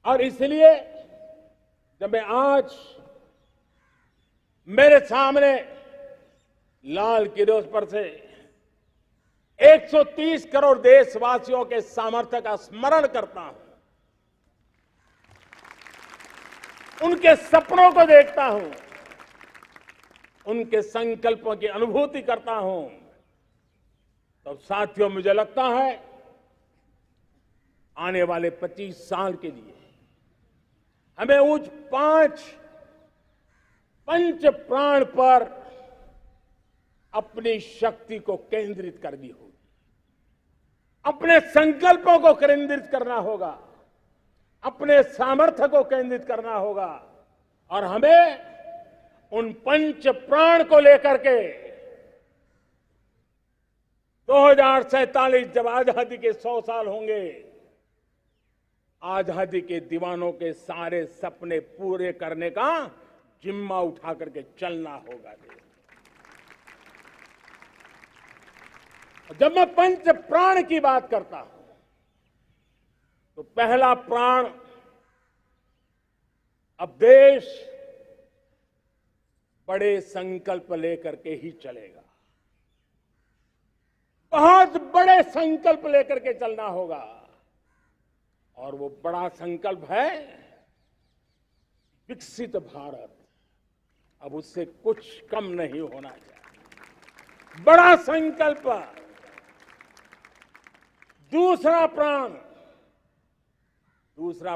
और इसलिए जब मैं आज मेरे सामने लाल किले पर से 130 करोड़ देशवासियों के सामर्थ्य का स्मरण करता हूं, उनके सपनों को देखता हूं, उनके संकल्पों की अनुभूति करता हूं, तो साथियों मुझे लगता है आने वाले 25 साल के लिए हमें उस पंच प्राण पर अपनी शक्ति को केंद्रित करनी होगी, अपने संकल्पों को केंद्रित करना होगा, अपने सामर्थ्य को केंद्रित करना होगा और हमें उन पंच प्राण को लेकर के 2047 जब आजादी के 100 साल होंगे, आजादी के दीवानों के सारे सपने पूरे करने का जिम्मा उठा करके चलना होगा। जब मैं पंच प्राण की बात करता हूं तो पहला प्राण, अब देश बड़े संकल्प लेकर के ही चलेगा, बहुत बड़े संकल्प लेकर के चलना होगा और वो बड़ा संकल्प है विकसित भारत। अब उससे कुछ कम नहीं होना चाहिए, बड़ा संकल्प। दूसरा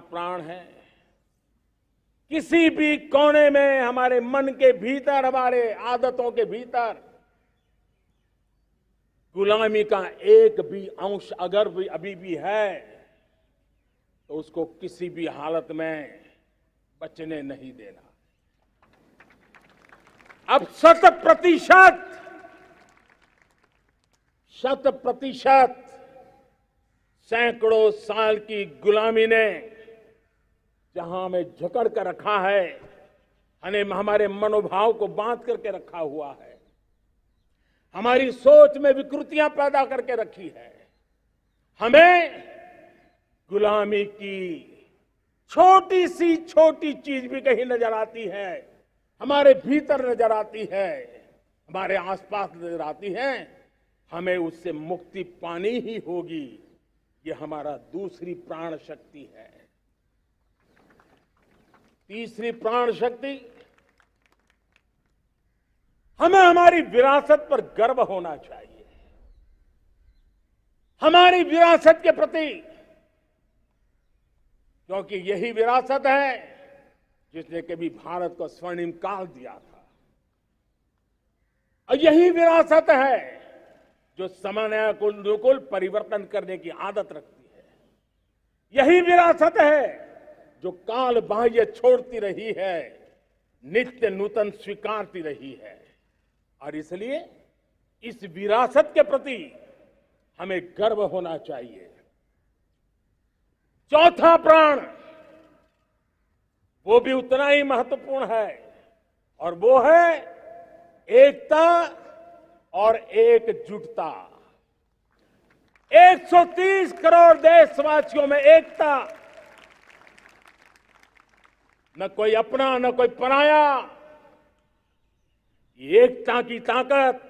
प्राण है किसी भी कोने में हमारे मन के भीतर, हमारे आदतों के भीतर गुलामी का एक भी अंश अगर भी अभी भी है तो उसको किसी भी हालत में बचने नहीं देना। अब 100% सैकड़ों साल की गुलामी ने जहां हमें जकड़ कर रखा है, हमारे मनोभाव को बांध करके रखा हुआ है, हमारी सोच में विकृतियां पैदा करके रखी है, हमें गुलामी की छोटी सी छोटी चीज भी कहीं नजर आती है, हमारे भीतर नजर आती है, हमारे आसपास नजर आती है, हमें उससे मुक्ति पानी ही होगी। ये हमारा दूसरी प्राण शक्ति है। तीसरी प्राण शक्ति, हमें हमारी विरासत पर गर्व होना चाहिए, हमारी विरासत के प्रति, क्योंकि यही विरासत है जिसने कभी भारत को स्वर्णिम काल दिया था, और यही विरासत है जो समयानुकूल परिवर्तन करने की आदत रखती है, यही विरासत है जो काल बाह्य छोड़ती रही है, नित्य नूतन स्वीकारती रही है। और इसलिए इस विरासत के प्रति हमें गर्व होना चाहिए। चौथा प्राण, वो भी उतना ही महत्वपूर्ण है और वो है एकता और एकजुटता। 130 करोड़ देशवासियों में एकता, न कोई अपना न कोई पराया। एकता की ताकत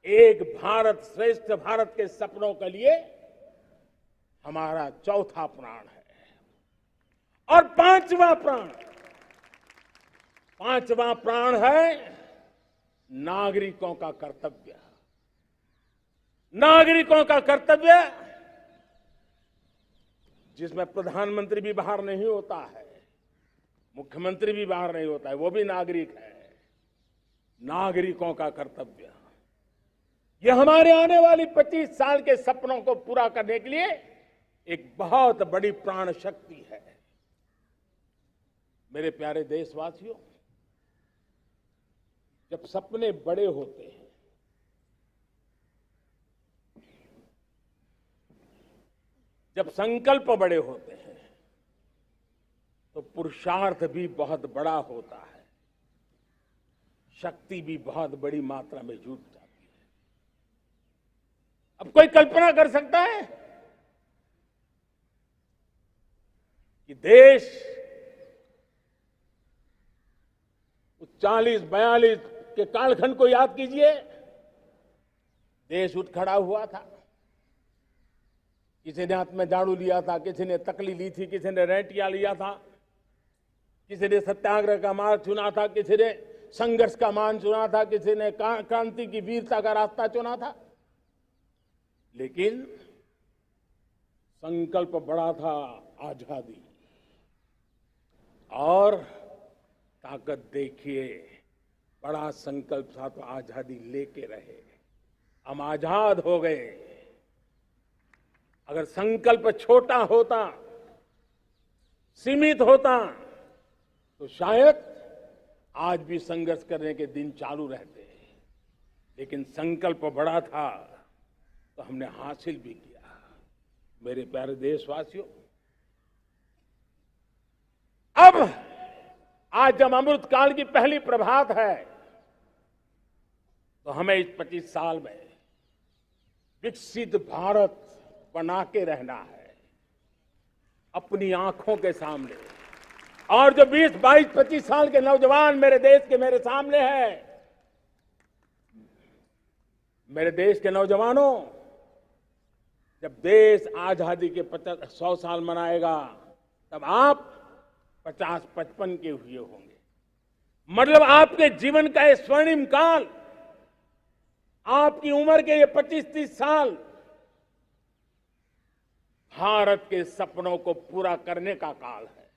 एक भारत श्रेष्ठ भारत के सपनों के लिए हमारा चौथा प्राण है। और पांचवा प्राण है नागरिकों का कर्तव्य। नागरिकों का कर्तव्य जिसमें प्रधानमंत्री भी बाहर नहीं होता है, मुख्यमंत्री भी बाहर नहीं होता है, वो भी नागरिक है। नागरिकों का कर्तव्य, यह हमारे आने वाली 25 साल के सपनों को पूरा करने के लिए एक बहुत बड़ी प्राण शक्ति है। मेरे प्यारे देशवासियों, जब सपने बड़े होते हैं, जब संकल्प बड़े होते हैं, तो पुरुषार्थ भी बहुत बड़ा होता है, शक्ति भी बहुत बड़ी मात्रा में जुट जाती है। अब कोई कल्पना कर सकता है कि देश 40-42 के कालखंड को याद कीजिए। देश उठ खड़ा हुआ था। किसी ने हाथ में झाड़ू लिया था, किसी ने तकली ली थी, किसी ने रेंटिया लिया था, किसी ने सत्याग्रह का मार्ग चुना था, किसी ने संघर्ष का मान चुना था, किसी ने क्रांति की वीरता का रास्ता चुना था। लेकिन संकल्प बड़ा था, आजादी। और ताकत देखिए, बड़ा संकल्प था तो आजादी लेके रहे। हम आजाद हो गए। अगर संकल्प छोटा होता, सीमित होता, तो शायद आज भी संघर्ष करने के दिन चालू रहते। लेकिन संकल्प बड़ा था तो हमने हासिल भी किया। मेरे प्यारे देशवासियों, अब आज जब अमृत काल की पहली प्रभात है, तो हमें इस 25 साल में विकसित भारत बना के रहना है, अपनी आंखों के सामने। और जो 20, 22, 25 साल के नौजवान मेरे देश के मेरे सामने हैं, मेरे देश के नौजवानों, जब देश आजादी के 100 साल मनाएगा, तब आप 50-55 के हुए होंगे। मतलब आपके जीवन का ये स्वर्णिम काल, आपकी उम्र के ये 25-30 साल भारत के सपनों को पूरा करने का काल है।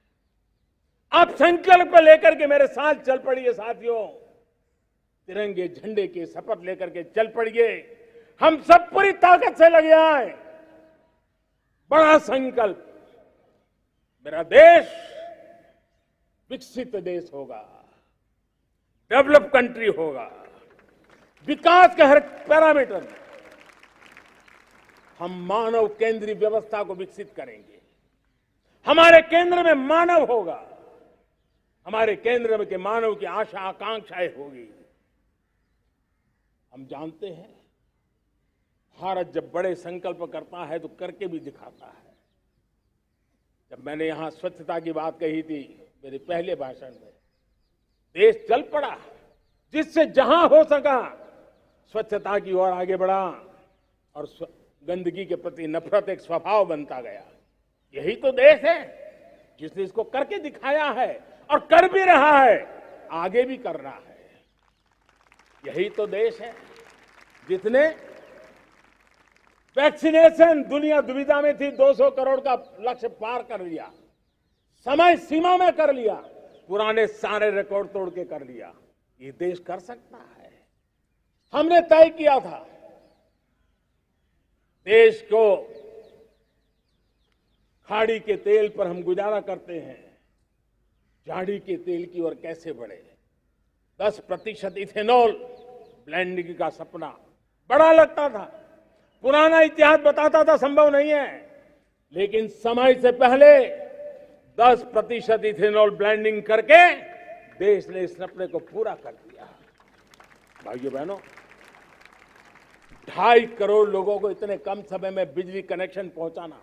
आप संकल्प लेकर के मेरे साथ चल पड़िए साथियों। तिरंगे झंडे की शपथ लेकर के चल पड़िए। हम सब पूरी ताकत से लगे आए। बड़ा संकल्प, मेरा देश विकसित देश होगा, डेवलप कंट्री होगा। विकास के हर पैरामीटर में हम मानव केंद्रीय व्यवस्था को विकसित करेंगे। हमारे केंद्र में मानव होगा, हमारे केंद्र में के मानव की आशा आकांक्षाएं होगी। हम जानते हैं, भारत जब बड़े संकल्प करता है तो करके भी दिखाता है। जब मैंने यहां स्वच्छता की बात कही थी मेरे पहले भाषण में, देश चल पड़ा, जिससे जहां हो सका स्वच्छता की ओर आगे बढ़ा और गंदगी के प्रति नफरत एक स्वभाव बनता गया। यही तो देश है जिसने इसको करके दिखाया है और कर भी रहा है, आगे भी कर रहा है। यही तो देश है जिसने वैक्सीनेशन, दुनिया दुविधा में थी, 200 करोड़ का लक्ष्य पार कर लिया, समय सीमा में कर लिया, पुराने सारे रिकॉर्ड तोड़ के कर लिया। ये देश कर सकता है। हमने तय किया था देश को खाड़ी के तेल पर हम गुजारा करते हैं, झाड़ी के तेल की ओर कैसे बढ़े। 10% इथेनॉल ब्लेंडिंग का सपना बड़ा लगता था, पुराना इतिहास बताता था संभव नहीं है, लेकिन समय से पहले 10% इथेनॉल ब्लेंडिंग करके देश ने इस सपने को पूरा कर दिया। भाइयों बहनों, 2.5 करोड़ लोगों को इतने कम समय में बिजली कनेक्शन पहुंचाना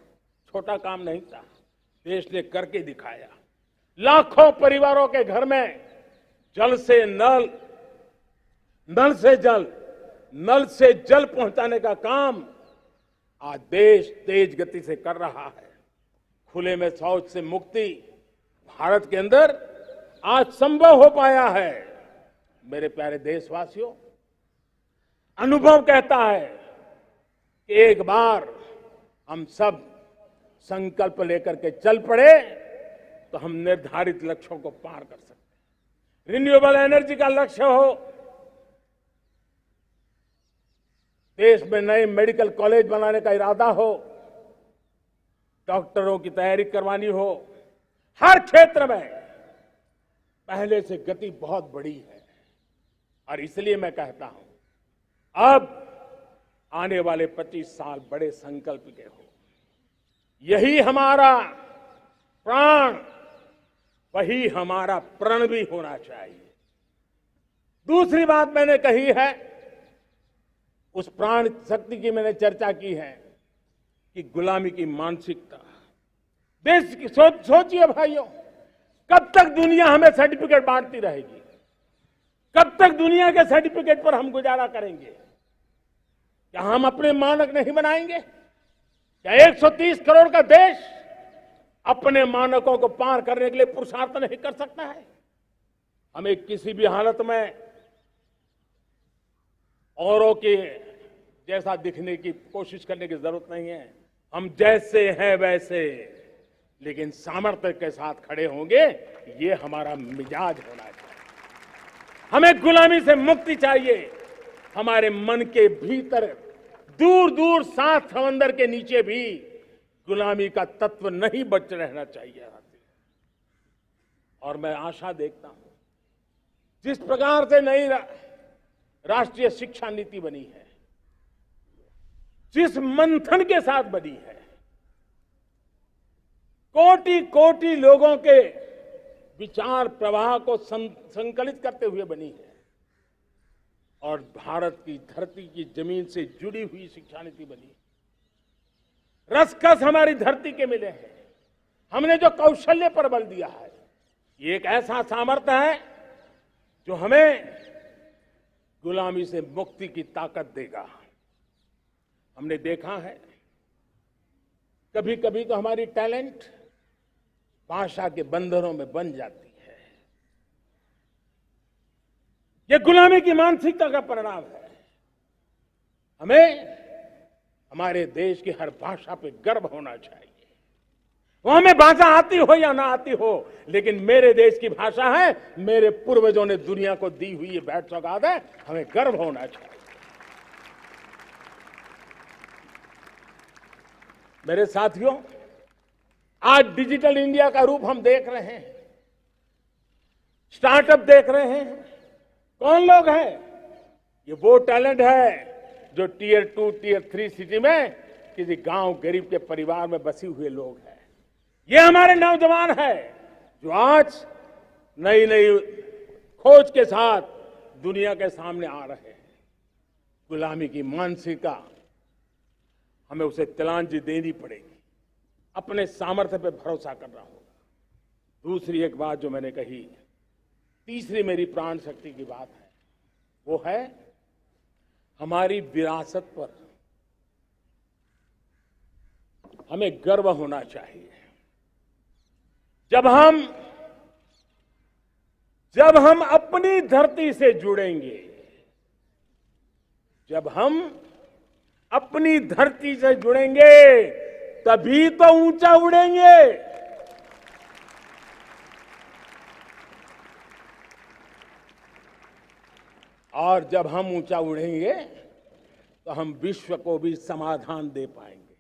छोटा काम नहीं था, देश ने करके दिखाया। लाखों परिवारों के घर में जल से नल, नल से जल, नल से जल पहुंचाने का काम आज देश तेज गति से कर रहा है। खुले में शौच से मुक्ति भारत के अंदर आज संभव हो पाया है। मेरे प्यारे देशवासियों, अनुभव कहता है कि एक बार हम सब संकल्प लेकर के चल पड़े तो हम निर्धारित लक्ष्यों को पार कर सकते हैं। रिन्यूएबल एनर्जी का लक्ष्य हो, देश में नए मेडिकल कॉलेज बनाने का इरादा हो, डॉक्टरों की तैयारी करवानी हो, हर क्षेत्र में पहले से गति बहुत बड़ी है। और इसलिए मैं कहता हूं, अब आने वाले 25 साल बड़े संकल्प के हो। यही हमारा प्राण, वही हमारा प्रण भी होना चाहिए। दूसरी बात मैंने कही है, उस प्राण शक्ति की मैंने चर्चा की है कि गुलामी की मानसिकता, देश की सोचिए भाइयों, कब तक दुनिया हमें सर्टिफिकेट बांटती रहेगी? कब तक दुनिया के सर्टिफिकेट पर हम गुजारा करेंगे? क्या हम अपने मानक नहीं बनाएंगे? क्या 130 करोड़ का देश अपने मानकों को पार करने के लिए पुरुषार्थ नहीं कर सकता है? हमें किसी भी हालत में औरों के जैसा दिखने की कोशिश करने की जरूरत नहीं है। हम जैसे हैं वैसे, लेकिन सामर्थ्य के साथ खड़े होंगे, ये हमारा मिजाज होना चाहिए। हमें गुलामी से मुक्ति चाहिए। हमारे मन के भीतर दूर दूर 7 समंदर के नीचे भी गुलामी का तत्व नहीं बच रहना चाहिए। और मैं आशा देखता हूं, जिस प्रकार से नई राष्ट्रीय शिक्षा नीति बनी है, जिस मंथन के साथ बनी है, कोटि कोटि लोगों के विचार प्रवाह को संकलित करते हुए बनी है, और भारत की धरती की जमीन से जुड़ी हुई शिक्षा नीति बनी है। रसखस हमारी धरती के मिले हैं। हमने जो कौशल्य पर बल दिया है, ये एक ऐसा सामर्थ्य है जो हमें गुलामी से मुक्ति की ताकत देगा। हमने देखा है, कभी कभी तो हमारी टैलेंट भाषा के बंधनों में बन जाती है। ये गुलामी की मानसिकता का परिणाम है। हमें हमारे देश की हर भाषा पे गर्व होना चाहिए। वो हमें भाषा आती हो या ना आती हो, लेकिन मेरे देश की भाषा है, मेरे पूर्वजों ने दुनिया को दी हुई ये भेंट सौगात है, हमें गर्व होना चाहिए। मेरे साथियों, आज डिजिटल इंडिया का रूप हम देख रहे हैं, स्टार्टअप देख रहे हैं। कौन लोग हैं? ये वो टैलेंट है जो टियर 2, टियर 3 सिटी में किसी गांव गरीब के परिवार में बसे हुए लोग हैं। ये हमारे नौजवान हैं जो आज नई नई खोज के साथ दुनिया के सामने आ रहे हैं। गुलामी की मानसिकता हमें उसे तिलांजलि देनी पड़ेगी। अपने सामर्थ्य पे भरोसा करना होगा। दूसरी एक बात जो मैंने कही, तीसरी मेरी प्राण शक्ति की बात है, वो है हमारी विरासत पर हमें गर्व होना चाहिए। जब हम अपनी धरती से जुड़ेंगे, जब हम अपनी धरती से जुड़ेंगे, तभी तो ऊंचा उड़ेंगे। और जब हम ऊंचा उड़ेंगे, तो हम विश्व को भी समाधान दे पाएंगे।